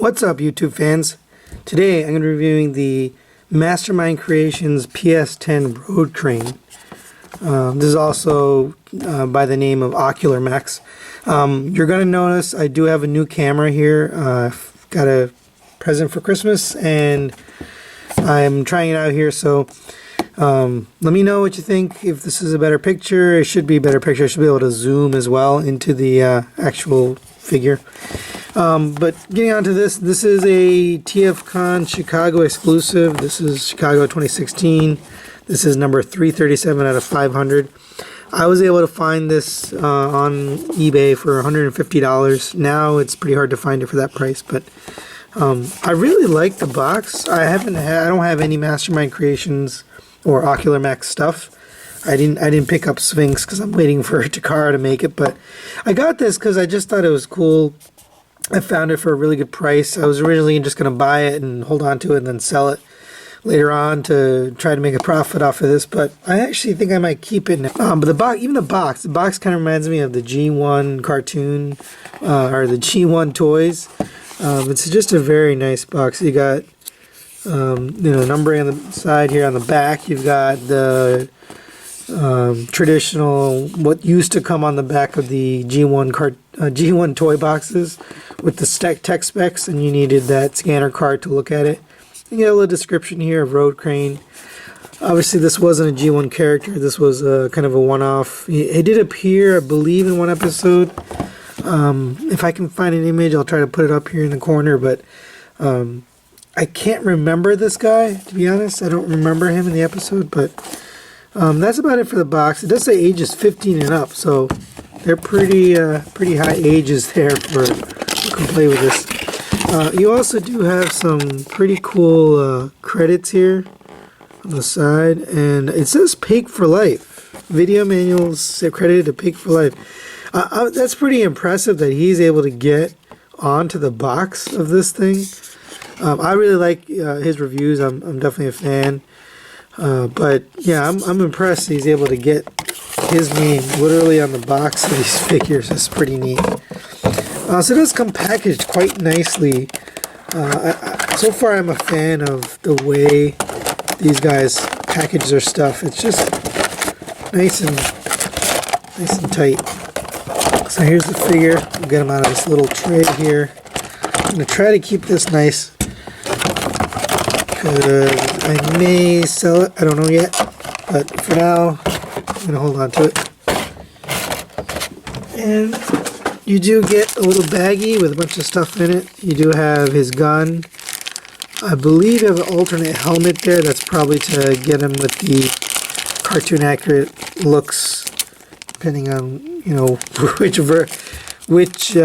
What's up, YouTube fans? Today I'm going to be reviewing the Mastermind Creations PS-10 Roadcrane. This is also by the name of Ocular Max. You're going to notice I do have a new camera here. I've got a present for Christmas and I'm trying it out here, so let me know what you think. If this is a better picture, it should be a better picture. I should be able to zoom as well into the actual figure. But getting on to this is a TFCon Chicago exclusive. This is Chicago 2016. This is number 337 out of 500. I was able to find this on eBay for $150. Now it's pretty hard to find it for that price, but I really like the box. I don't have any Mastermind Creations or Ocular Max stuff. I didn't pick up Sphinx because I'm waiting for Takara to make it, but I got this because I just thought it was cool. I found it for a really good price. I was originally just going to buy it and hold on to it and then sell it later on to try to make a profit off of this, but I actually think I might keep it now. But the box kind of reminds me of the G1 cartoon or the G1 toys. It's just a very nice box. You got numbering on the side here. On the back you've got the traditional, what used to come on the back of the G1 toy boxes with the tech specs, and you needed that scanner card to look at it. You get a little description here of Roadcrane. Obviously this wasn't a G1 character, this was kind of a one-off. It did appear, I believe, in one episode. If I can find an image, I'll try to put it up here in the corner, but I can't remember this guy, to be honest. I don't remember him in the episode, but that's about it for the box. It does say ages 15 and up, so they're pretty high ages there for who can play with this. You also do have some pretty cool credits here on the side, and it says Pig for Life. Video manuals credited to Pig for Life. That's pretty impressive that he's able to get onto the box of this thing. I really like his reviews. I'm definitely a fan. But yeah, I'm impressed he's able to get his name literally on the box of these figures. That's pretty neat. So it does come packaged quite nicely. So far I'm a fan of the way these guys package their stuff. It's just nice and tight. So here's the figure. We'll get him out of this little tray here. I'm going to try to keep this nice, I may sell it, I don't know yet, but for now I'm going to hold on to it. And you do get a little baggie with a bunch of stuff in it. You do have his gun. I believe you have an alternate helmet there. That's probably to get him with the cartoon accurate looks, depending on which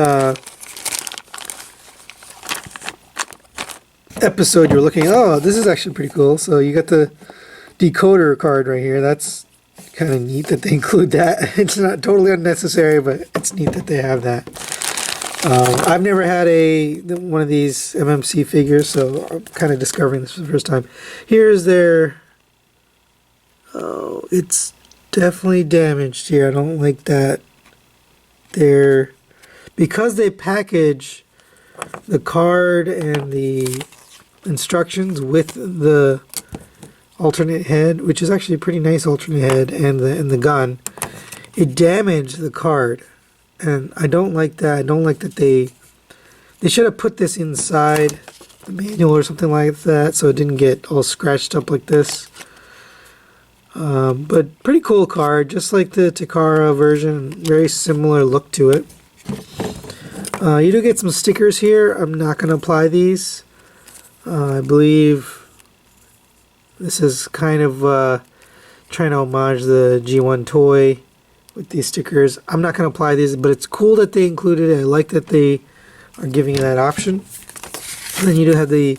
episode you're looking at. Oh, this is actually pretty cool. So you got the decoder card right here. That's kind of neat that they include that. It's not totally unnecessary, but it's neat that they have that. I've never had one of these MMC figures, so I'm kind of discovering this for the first time. Here's their... Oh, it's definitely damaged here. I don't like that. Because they package the card and the instructions with the alternate head, which is actually a pretty nice alternate head, and the gun, it damaged the card, and I don't like that. I don't like that they should have put this inside the manual or something like that, so it didn't get all scratched up like this. But pretty cool card, just like the Takara version. Very similar look to it. You do get some stickers here. I'm not going to apply these. I believe this is kind of trying to homage the G1 toy with these stickers. I'm not going to apply these, but it's cool that they included it. I like that they are giving you that option. And then you do have the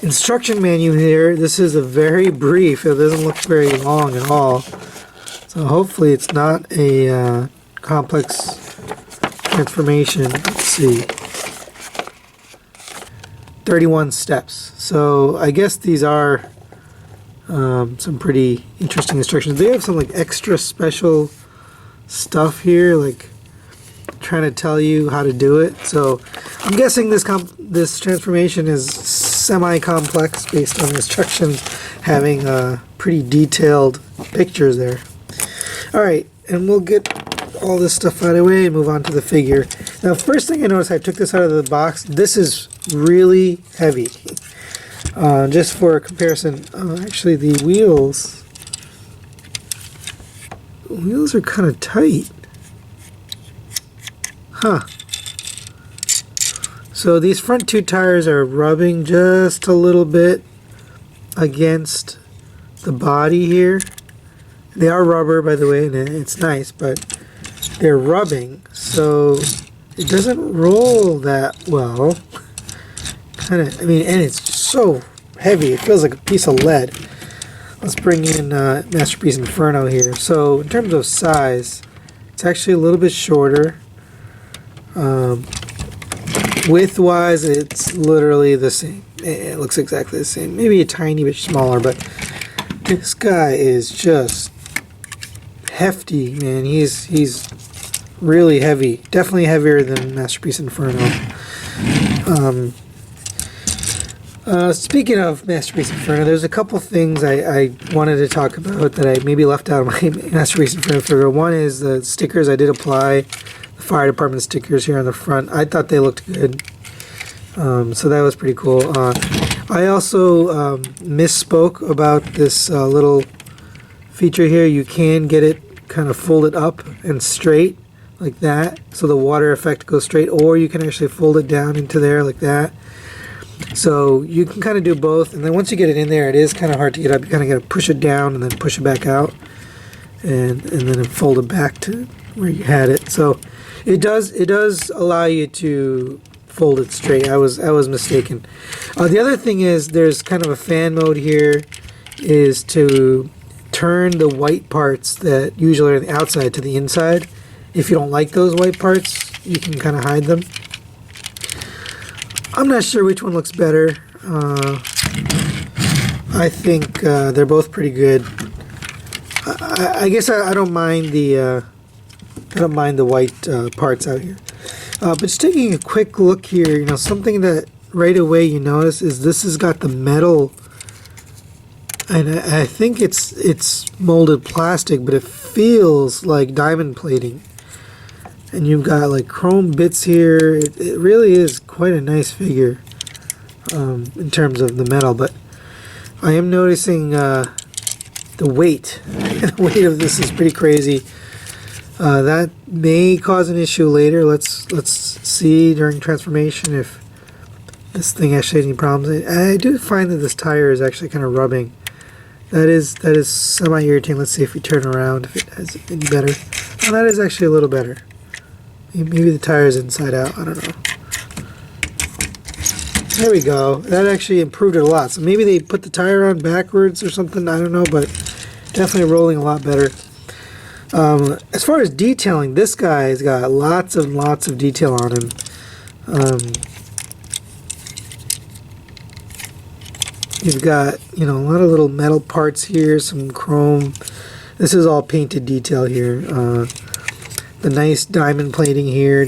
instruction manual here. This is a very brief. It doesn't look very long at all. So hopefully it's not a complex information. Let's see. 31 steps. So I guess these are some pretty interesting instructions. They have some like extra special stuff here, like trying to tell you how to do it. So I'm guessing this transformation is semi-complex based on instructions having pretty detailed pictures there. Alright, and we'll get all this stuff out of the way and move on to the figure. Now, first thing I noticed, I took this out of the box. This is really heavy. Just for comparison, actually the wheels are kind of tight. Huh. So these front two tires are rubbing just a little bit against the body here. They are rubber, by the way, and it's nice, but they're rubbing, so it doesn't roll that well. Kind of, I mean, and it's so heavy, it feels like a piece of lead. Let's bring in Masterpiece Inferno here. So in terms of size, it's actually a little bit shorter. Width-wise, it's literally the same. It looks exactly the same. Maybe a tiny bit smaller, but this guy is just hefty, man. He's really heavy. Definitely heavier than Masterpiece Inferno. Speaking of Masterpiece Inferno, there's a couple things I wanted to talk about that I maybe left out of my Masterpiece Inferno figure. One is the stickers I did apply. The fire department stickers here on the front. I thought they looked good. So that was pretty cool. I also misspoke about this little feature here. You can get it kind of folded up and straight like that, so the water effect goes straight, or you can actually fold it down into there like that. So you can kind of do both, and then once you get it in there, it is kind of hard to get up. You kind of got to push it down and then push it back out, and then fold it back to where you had it. So it does allow you to fold it straight. I was mistaken. The other thing is there's kind of a fan mode here, is to turn the white parts that usually are on the outside to the inside. If you don't like those white parts, you can kind of hide them. I'm not sure which one looks better. I think they're both pretty good. I guess I don't mind the white parts out here. But just taking a quick look here, you know, something that right away you notice is this has got the metal, and I think it's molded plastic, but it feels like diamond plating. And you've got like chrome bits here. It really is quite a nice figure in terms of the metal, but I am noticing the weight. The weight of this is pretty crazy. That may cause an issue later. Let's see during transformation if this thing actually has any problems. I do find that this tire is actually kind of rubbing. That is semi-irritating. Let's see if we turn around, if it has any better. Oh, that is actually a little better. Maybe the tire is inside out. I don't know. There we go. That actually improved it a lot. So maybe they put the tire on backwards or something. I don't know, but definitely rolling a lot better. As far as detailing, this guy's got lots and lots of detail on him. You've got, you know, a lot of little metal parts here, some chrome. This is all painted detail here. The nice diamond plating here,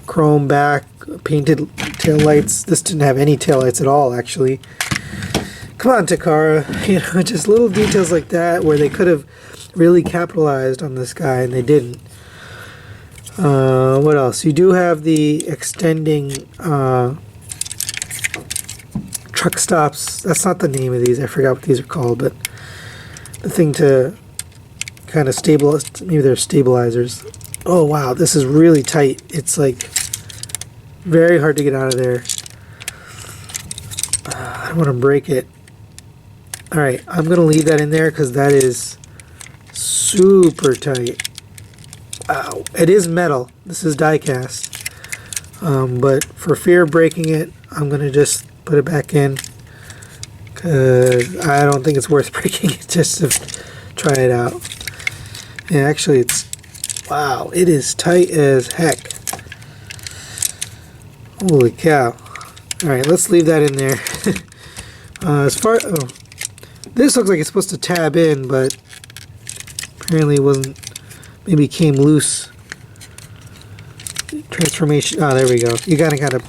chrome back, painted tail lights. This didn't have any tail lights at all, actually. Come on, Takara. You know, just little details like that where they could have really capitalized on this guy and they didn't. What else? You do have the extending truck stops. That's not the name of these. I forgot what these are called, but the thing to kind of stabilize. Maybe they're stabilizers. Oh wow, this is really tight. It's like very hard to get out of there. I don't want to break it. Alright, I'm going to leave that in there because that is super tight. Wow. It is metal. This is die cast. But for fear of breaking it, I'm going to just put it back in because I don't think it's worth breaking it just to try it out. And actually it's, wow, it is tight as heck. Holy cow. Alright, let's leave that in there. This looks like it's supposed to tab in, but apparently it wasn't, maybe it came loose. transformation. Oh, there we go. You gotta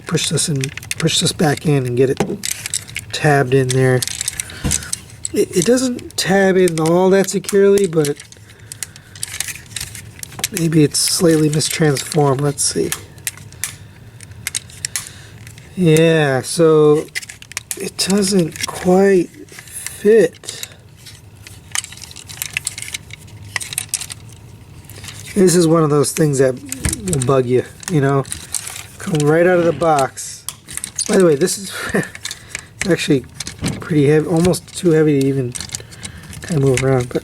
push this back in and get it tabbed in there. It doesn't tab in all that securely, but maybe it's slightly mistransformed. Let's see. Yeah, so it doesn't quite fit. This is one of those things that will bug you, you know. Come right out of the box. By the way, this is actually pretty heavy, almost too heavy to even kind of move around. But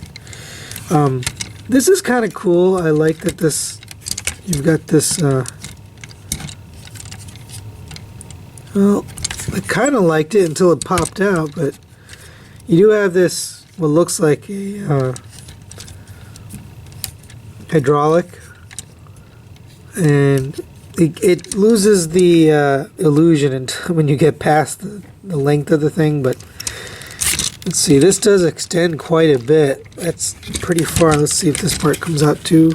this is kind of cool. I like that you've got this. Well, I kind of liked it until it popped out, but you do have this, what looks like a hydraulic, and it loses the illusion until when you get past the length of the thing. But let's see, this does extend quite a bit. That's pretty far. Let's see if this part comes out too.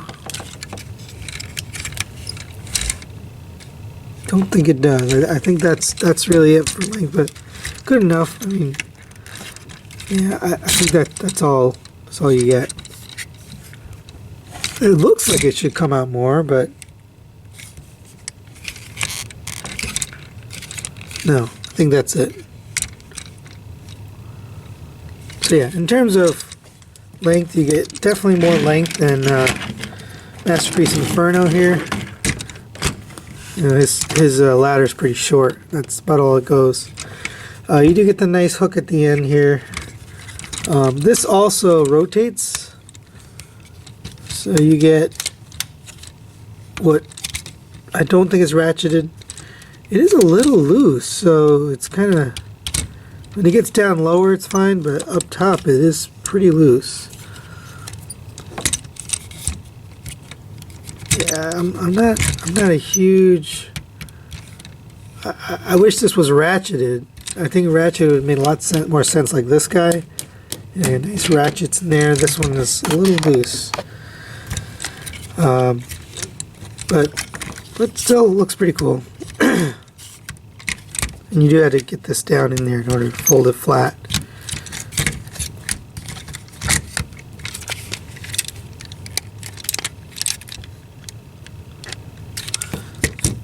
Don't think it does. I think that's really it for length, but good enough. I mean, yeah, I think that's all you get. It looks like it should come out more, but no, I think that's it. So yeah, in terms of length, you get definitely more length than Masterpiece Inferno here. You know, his ladder's pretty short. That's about all it goes. You do get the nice hook at the end here. This also rotates, so you get what I don't think is ratcheted. It is a little loose, so it's kind of, when it gets down lower it's fine, but up top it is pretty loose. Yeah, I'm not a huge. I wish this was ratcheted. I think ratchet would have made a lot more sense, like this guy. Yeah, nice ratchets in there. This one is a little loose, but still looks pretty cool. And you do have to get this down in there in order to fold it flat.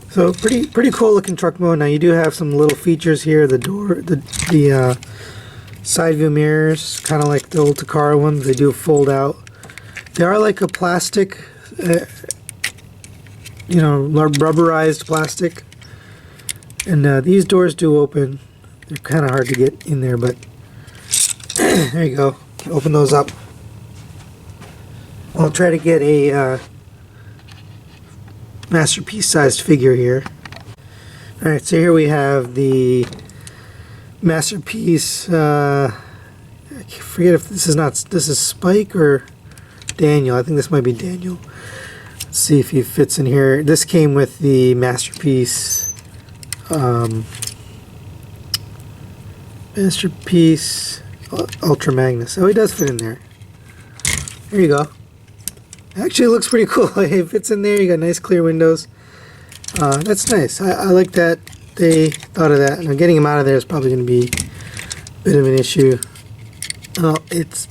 So pretty cool looking truck mode. Now you do have some little features here. The door, the side view mirrors, kind of like the old Takara ones. They do fold out. They are like a plastic, you know, rubberized plastic. And these doors do open. They're kind of hard to get in there, but there you go. Open those up. I'll try to get a Masterpiece sized figure here. Alright, so here we have the Masterpiece. I forget if this is Spike or Daniel. I think this might be Daniel. Let's see if he fits in here. This came with the Masterpiece Ultra Magnus. Oh, he does fit in there. There you go. Actually, it looks pretty cool. It fits in there. You got nice clear windows. That's nice. I like that they thought of that. Now, getting him out of there is probably going to be a bit of an issue. Well, it's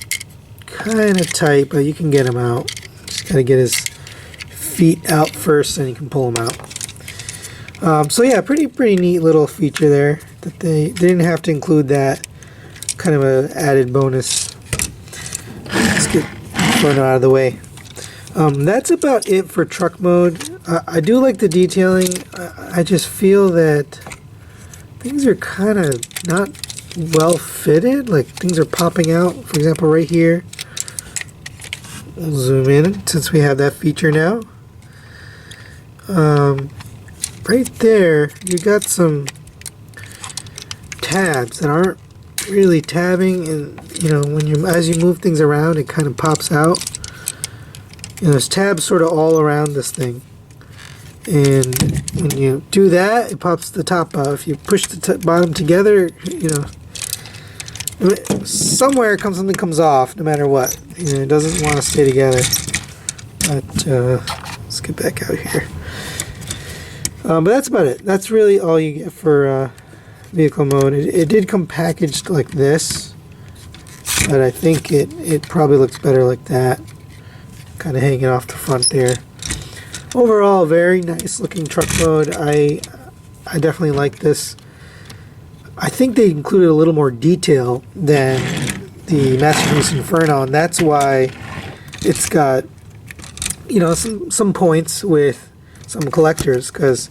kind of tight, but you can get him out. Just got to get his feet out first, and you can pull him out. So yeah, pretty neat little feature there. That they didn't have to include that. Kind of an added bonus. Let's get Inferno out of the way. That's about it for truck mode. I do like the detailing. I just feel that things are kind of not well fitted. Like things are popping out. For example, right here. We'll zoom in since we have that feature now. Right there, you got some tabs that aren't really tabbing, and you know, as you move things around, it kind of pops out. You know, there's tabs sort of all around this thing, and when you do that, it pops the top out. If you push the bottom together, you know, somewhere something comes off, no matter what. You know, it doesn't want to stay together. But let's get back out here. But that's about it. That's really all you get for vehicle mode. It did come packaged like this, but I think it probably looks better like that, kind of hanging off the front there. Overall, very nice looking truck mode. I definitely like this. I think they included a little more detail than the Masterpiece Inferno, and that's why it's got, you know, some points with some collectors, because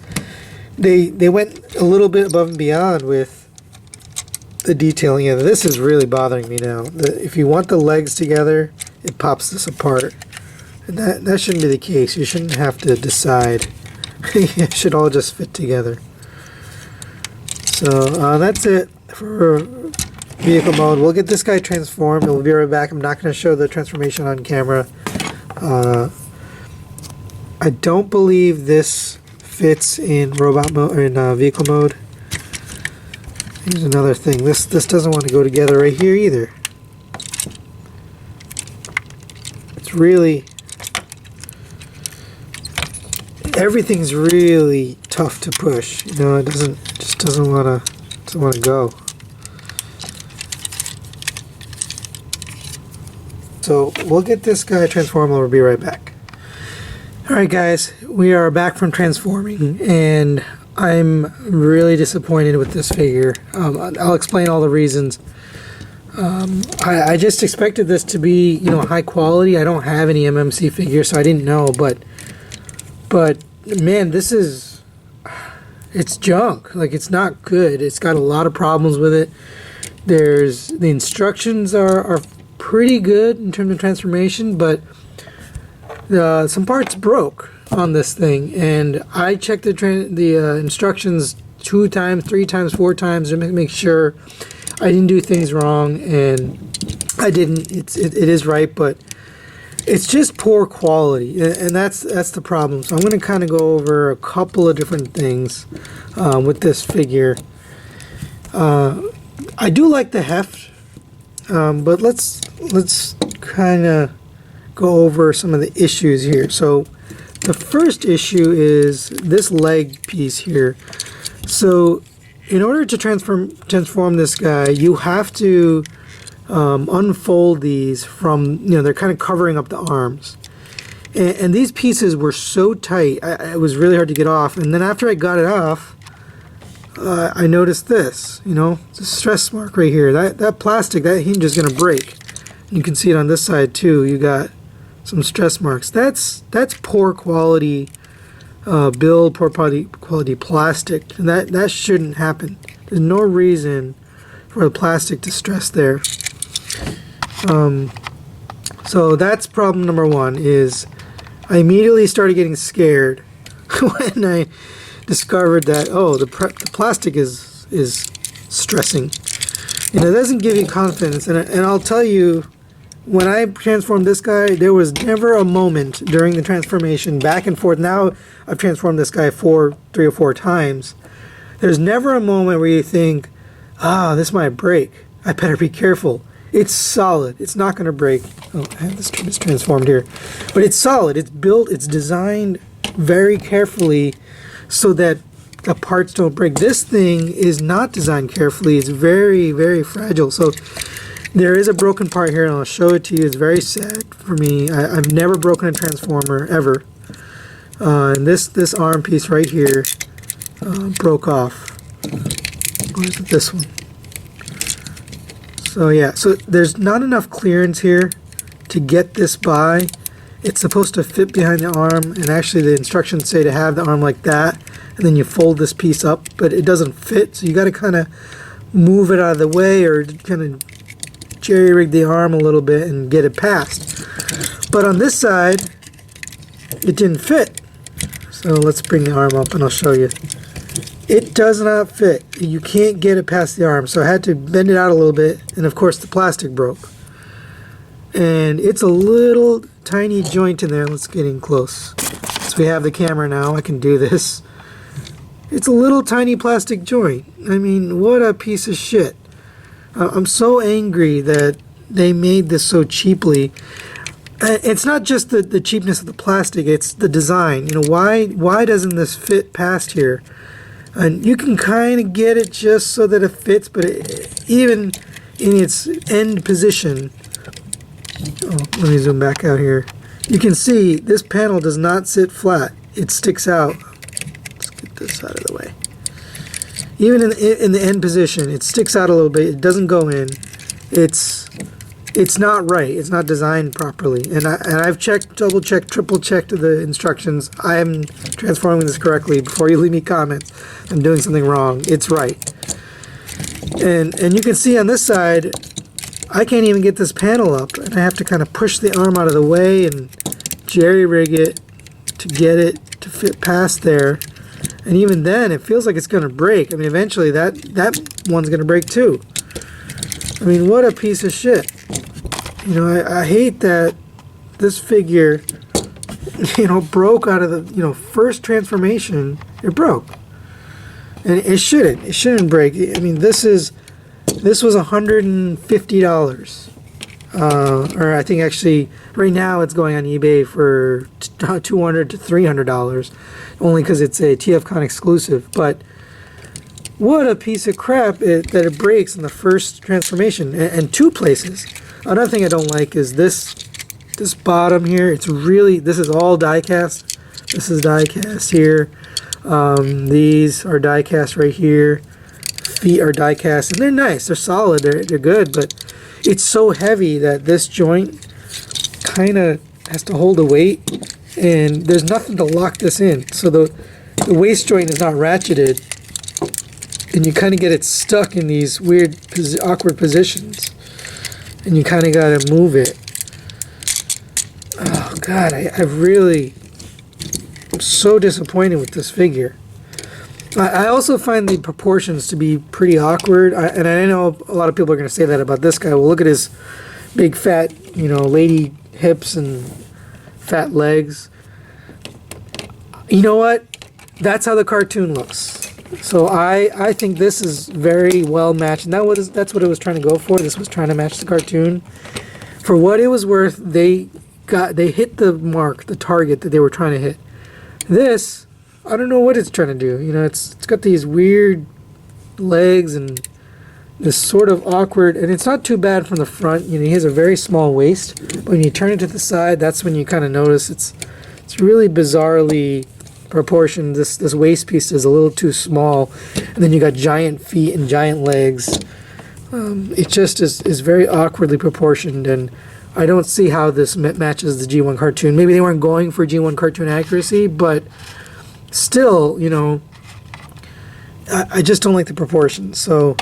they went a little bit above and beyond with the detailing. Yeah, this is really bothering me now. If you want the legs together, it pops this apart, and that shouldn't be the case. You shouldn't have to decide. It should all just fit together. So that's it for vehicle mode. We'll get this guy transformed. We'll be right back. I'm not going to show the transformation on camera. I don't believe this fits in robot mode, or in vehicle mode. Here's another thing. This doesn't want to go together right here either. It's really, everything's really tough to push. You know, it doesn't want to go. So we'll get this guy transformed. We'll be right back. Alright guys, we are back from transforming, and I'm really disappointed with this figure. I'll explain all the reasons. I just expected this to be, you know, high quality. I don't have any MMC figures, so I didn't know, but man, it's junk. Like, it's not good. It's got a lot of problems with it. The instructions are pretty good in terms of transformation, but some parts broke on this thing, and I checked the instructions 2 times, 3 times, 4 times to make sure I didn't do things wrong, and I didn't. It is right, but it's just poor quality, and that's the problem. So I'm going to kind of go over a couple of different things with this figure. I do like the heft, but let's kind of go over some of the issues here. So the first issue is this leg piece here. So in order to transform this guy, you have to unfold these from, you know, they're kind of covering up the arms. And these pieces were so tight, it was really hard to get off. And then after I got it off, I noticed this, you know, it's a stress mark right here. That plastic, that hinge is going to break. You can see it on this side too. You got some stress marks. That's poor quality build, poor quality plastic. And that shouldn't happen. There's no reason for the plastic to stress there. So that's problem number 1. Is I immediately started getting scared when I discovered that, oh, the plastic is stressing. You know, it doesn't give you confidence. And I'll tell you, when I transformed this guy, there was never a moment during the transformation, back and forth. Now I've transformed this guy 3 or 4 times. There's never a moment where you think, this might break. I better be careful. It's solid. It's not going to break. Oh, I have this transformed here. But it's solid. It's built. It's designed very carefully so that the parts don't break. This thing is not designed carefully. It's very, very fragile. So there is a broken part here, and I'll show it to you. It's very sad for me. I've never broken a transformer, ever. And this arm piece right here broke off. Where's this one? So yeah, so there's not enough clearance here to get this by. It's supposed to fit behind the arm, and actually the instructions say to have the arm like that, and then you fold this piece up, but it doesn't fit, so you got to kind of move it out of the way, or kind of jerry-rig the arm a little bit and get it past. But on this side, it didn't fit. So let's bring the arm up and I'll show you. It does not fit. You can't get it past the arm, so I had to bend it out a little bit, and of course the plastic broke. And it's a little tiny joint in there. Let's get in close. So we have the camera now, I can do this. It's a little tiny plastic joint. I mean, what a piece of shit. I'm so angry that they made this so cheaply. It's not just the cheapness of the plastic, it's the design. You know, why doesn't this fit past here? And you can kind of get it just so that it fits, but even in its end position, oh, let me zoom back out here. You can see this panel does not sit flat. It sticks out. Let's get this out of the way. Even in the end position, it sticks out a little bit. It doesn't go in. It's not right. It's not designed properly. And I've checked, double checked, triple checked the instructions. I am transforming this correctly. Before you leave me comments, I'm doing something wrong. It's right. And you can see on this side, I can't even get this panel up, and I have to kind of push the arm out of the way and jerry-rig it to get it to fit past there. And even then, it feels like it's going to break. I mean, eventually that one's going to break too. I mean, what a piece of shit. You know, I hate that this figure, you know, broke out of the, you know, first transformation. It broke. And it shouldn't. It shouldn't break. I mean, this was $150. Or I think actually right now it's going on eBay for $200 to $300, only because it's a TFCon exclusive. But what a piece of crap that it breaks in the first transformation, and two places. Another thing I don't like is this bottom here. It's really, this is all die cast. This is die cast here. These are die cast right here. Feet are die cast, and they're nice. They're solid. They're good, but it's so heavy that this joint kind of has to hold the weight, and there's nothing to lock this in. So the waist joint is not ratcheted, and you kind of get it stuck in these weird, awkward positions, and you kind of got to move it. Oh God, I really am so disappointed with this figure. I also find the proportions to be pretty awkward, and I know a lot of people are going to say that about this guy. Well, look at his big fat, you know, lady hips and fat legs. You know what? That's how the cartoon looks. So I think this is very well matched, and that's what it was trying to go for. This was trying to match the cartoon. For what it was worth, they hit the mark, the target that they were trying to hit. This, I don't know what it's trying to do. You know, it's got these weird legs and this sort of awkward, and it's not too bad from the front. You know, he has a very small waist, but when you turn it to the side, that's when you kind of notice it's really bizarrely proportioned. This waist piece is a little too small, and then you got giant feet and giant legs. It just is very awkwardly proportioned, and I don't see how this matches the G1 cartoon. Maybe they weren't going for G1 cartoon accuracy, but still, you know, I just don't like the proportions. So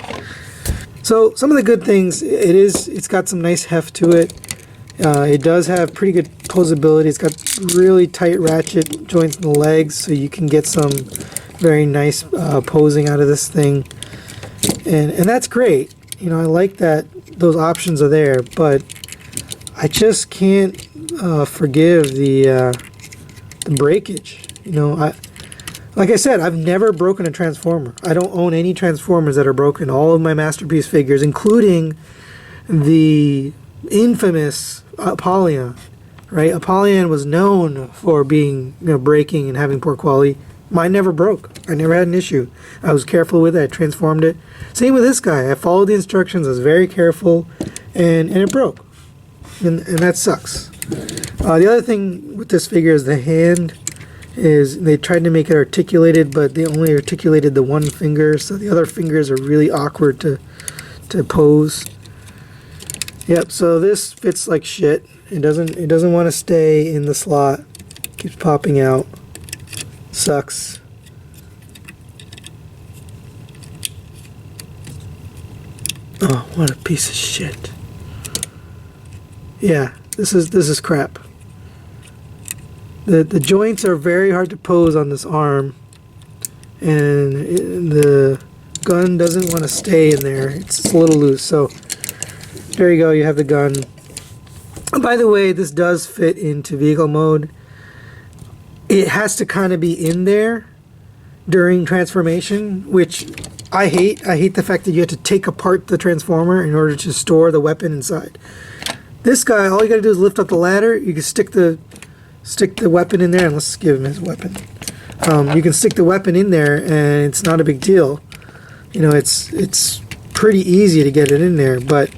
some of the good things, it's got some nice heft to it. It does have pretty good posability. It's got really tight ratchet joints in the legs, so you can get some very nice posing out of this thing, and that's great. You know, I like that those options are there, but I just can't forgive the breakage. You know, like I said, I've never broken a Transformer. I don't own any Transformers that are broken. All of my Masterpiece figures, including the infamous Apollyon, right? Apollyon was known for being, you know, breaking and having poor quality. Mine never broke. I never had an issue. I was careful with it. I transformed it. Same with this guy. I followed the instructions. I was very careful, and it broke. And that sucks. The other thing with this figure is the hand. They tried to make it articulated, but they only articulated the one finger, so the other fingers are really awkward to pose. Yep, so this fits like shit. It doesn't want to stay in the slot. Keeps popping out. Sucks. Oh, what a piece of shit. Yeah, this is crap. The joints are very hard to pose on this arm, and the gun doesn't want to stay in there. It's a little loose, so there you go, you have the gun. By the way, this does fit into vehicle mode. It has to kind of be in there during transformation, which I hate. I hate the fact that you have to take apart the Transformer in order to store the weapon inside. This guy, all you gotta do is lift up the ladder. You can stick the weapon in there, and let's give him his weapon. You can stick the weapon in there, and it's not a big deal. You know, it's pretty easy to get it in there. But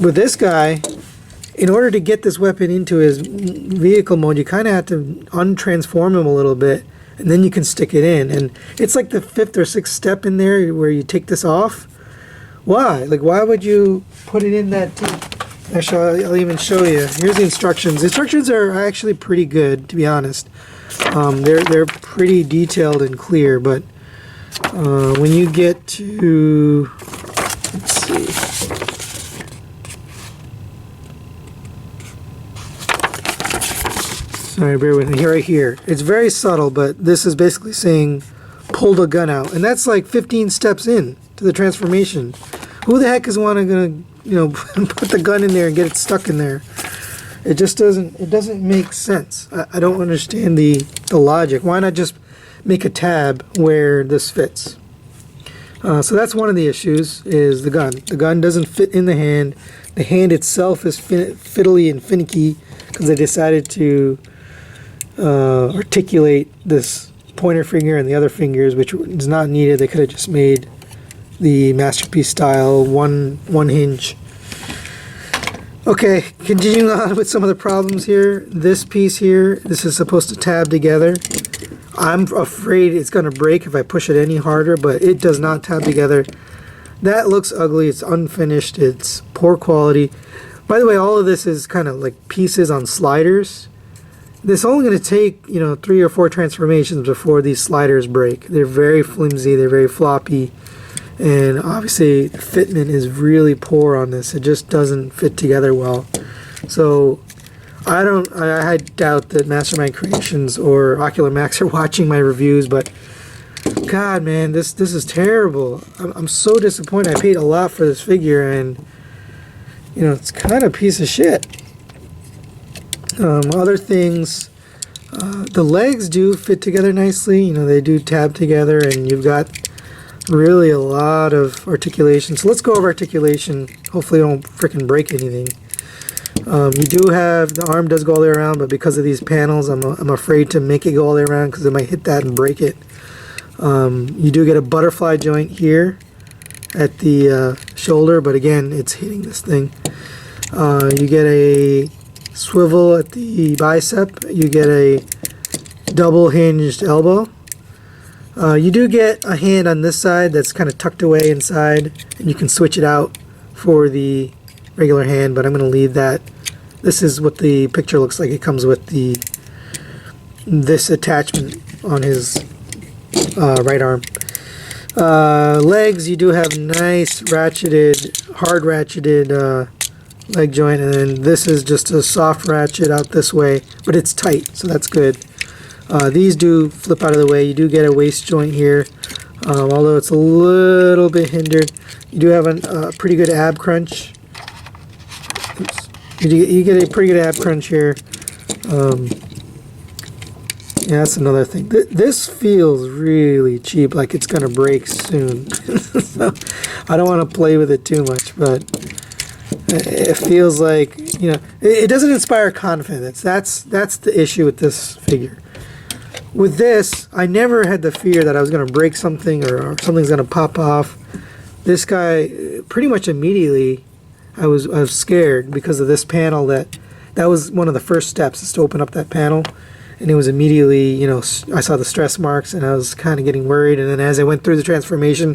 with this guy, in order to get this weapon into his vehicle mode, you kind of have to untransform him a little bit, and then you can stick it in. And it's like the 5th or 6th step in there where you take this off. Why? Like, why would you put it in that deep? Actually, I'll even show you. Here's the instructions. The instructions are actually pretty good, to be honest. They're pretty detailed and clear, but when you get to, let's see. Sorry, bear with me. Right here. It's very subtle, but this is basically saying pull the gun out, and that's like 15 steps in to the transformation. Who the heck is gonna, you know, put the gun in there and get it stuck in there? It just doesn't make sense. I don't understand the logic. Why not just make a tab where this fits? So that's one of the issues, is the gun. The gun doesn't fit in the hand. The hand itself is fiddly and finicky because they decided to articulate this pointer finger and the other fingers, which is not needed. They could have just made the Masterpiece style one hinge. Okay, continuing on with some of the problems here. This piece here, this is supposed to tab together. I'm afraid it's going to break if I push it any harder, but it does not tab together. That looks ugly. It's unfinished. It's poor quality. By the way, all of this is kind of like pieces on sliders. This is only going to take, you know, 3 or 4 transformations before these sliders break. They're very flimsy. They're very floppy. And obviously the fitment is really poor on this. It just doesn't fit together well. So I doubt that Mastermind Creations or Ocular Max are watching my reviews, but God, man, this is terrible. I'm so disappointed. I paid a lot for this figure, and you know, it's kind of a piece of shit. Other things, the legs do fit together nicely. You know, they do tab together, and you've got really a lot of articulation. So let's go over articulation. Hopefully I don't freaking break anything. You do have, the arm does go all the way around, but because of these panels, I'm afraid to make it go all the way around because it might hit that and break it. You do get a butterfly joint here at the shoulder, but again, it's hitting this thing. You get a swivel at the bicep. You get a double hinged elbow. You do get a hand on this side that's kind of tucked away inside, and you can switch it out for the regular hand, but I'm going to leave that. This is what the picture looks like. It comes with this attachment on his right arm. Legs, you do have nice ratcheted, hard ratcheted leg joint, and then this is just a soft ratchet out this way, but it's tight, so that's good. These do flip out of the way. You do get a waist joint here, although it's a little bit hindered. You do have a pretty good ab crunch. Oops. You get a pretty good ab crunch here. Yeah, that's another thing. This feels really cheap, like it's going to break soon. So I don't want to play with it too much, but it feels like, you know, it doesn't inspire confidence. That's the issue with this figure. With this, I never had the fear that I was going to break something or something's going to pop off. This guy, pretty much immediately, I was scared because of this panel. That was one of the first steps, is to open up that panel, and it was immediately, you know, I saw the stress marks, and I was kind of getting worried. And then as I went through the transformation,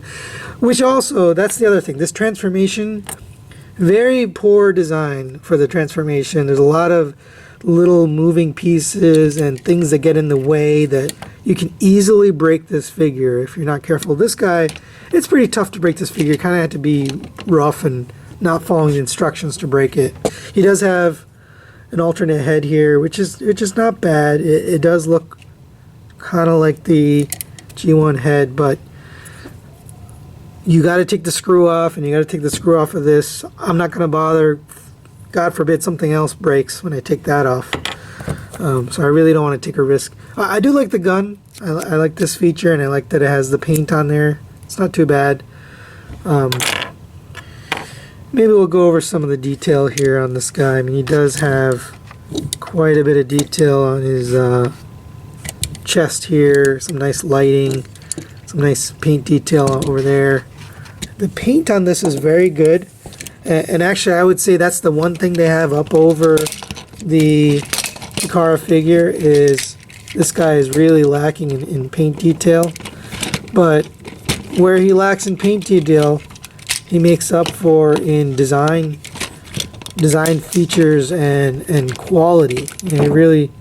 which also, that's the other thing, this transformation, very poor design for the transformation. There's a lot of little moving pieces and things that get in the way that you can easily break this figure if you're not careful. This guy, it's pretty tough to break this figure. You kind of have to be rough and not following the instructions to break it. He does have an alternate head here, which is not bad. It does look kind of like the G1 head, but you got to take the screw off, and you got to take the screw off of this. I'm not going to bother. God forbid something else breaks when I take that off. So I really don't want to take a risk. I do like the gun. I like this feature, and I like that it has the paint on there. It's not too bad. maybe we'll go over some of the detail here on this guy. I mean, he does have quite a bit of detail on his chest here, some nice lighting, some nice paint detail over there. The paint on this is very good, and actually I would say that's the one thing they have up over the Takara figure, is this guy is really lacking in paint detail, but where he lacks in paint detail, he makes up for in design features and quality. And it really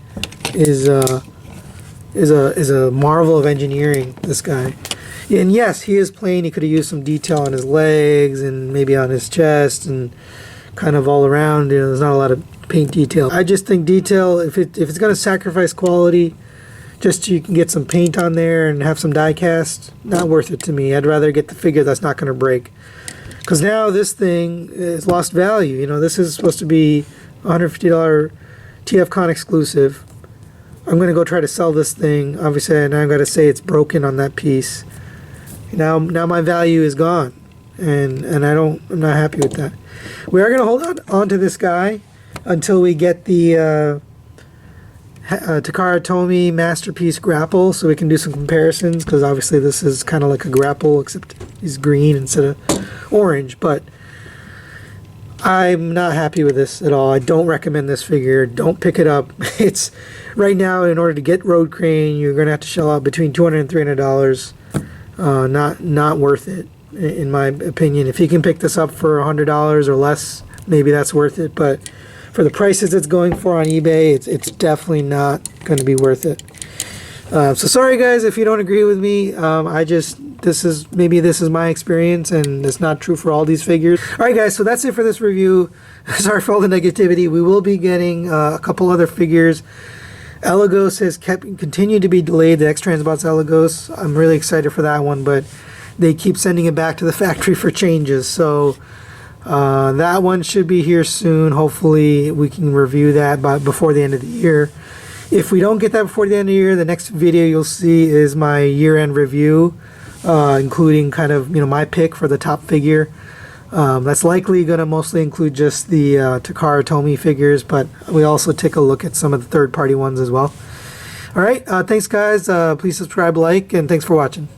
is a marvel of engineering, this guy. And yes, he is plain. He could have used some detail on his legs and maybe on his chest and kind of all around. You know, there's not a lot of paint detail. I just think detail, if it's going to sacrifice quality just so you can get some paint on there and have some die cast, not worth it to me. I'd rather get the figure that's not going to break. Because now this thing is lost value. You know, this is supposed to be $150 TFCon exclusive. I'm going to go try to sell this thing. Obviously, now I've got to say it's broken on that piece. Now my value is gone, and I'm not happy with that. We are going to hold on to this guy until we get the Takara Tomy Masterpiece grapple, so we can do some comparisons, because obviously this is kind of like a grapple, except he's green instead of orange. But I'm not happy with this at all. I don't recommend this figure. Don't pick it up. It's right now, in order to get Roadcrane, you're going to have to shell out between $200 and $300. Not worth it, in my opinion. If you can pick this up for $100 or less, maybe that's worth it. But for the prices it's going for on eBay, it's definitely not going to be worth it. So sorry guys if you don't agree with me. This is my experience, and it's not true for all these figures. Alright guys, so that's it for this review. Sorry for all the negativity. We will be getting a couple other figures. Elagos has continued to be delayed, the X-Transbots Elagos. I'm really excited for that one, but they keep sending it back to the factory for changes. So that one should be here soon. Hopefully we can review that before the end of the year. If we don't get that before the end of the year, the next video you'll see is my year-end review, including kind of, you know, my pick for the top figure. That's likely going to mostly include just the Takara Tomy figures, but we also take a look at some of the third-party ones as well. All right, thanks guys. Please subscribe, like, and thanks for watching.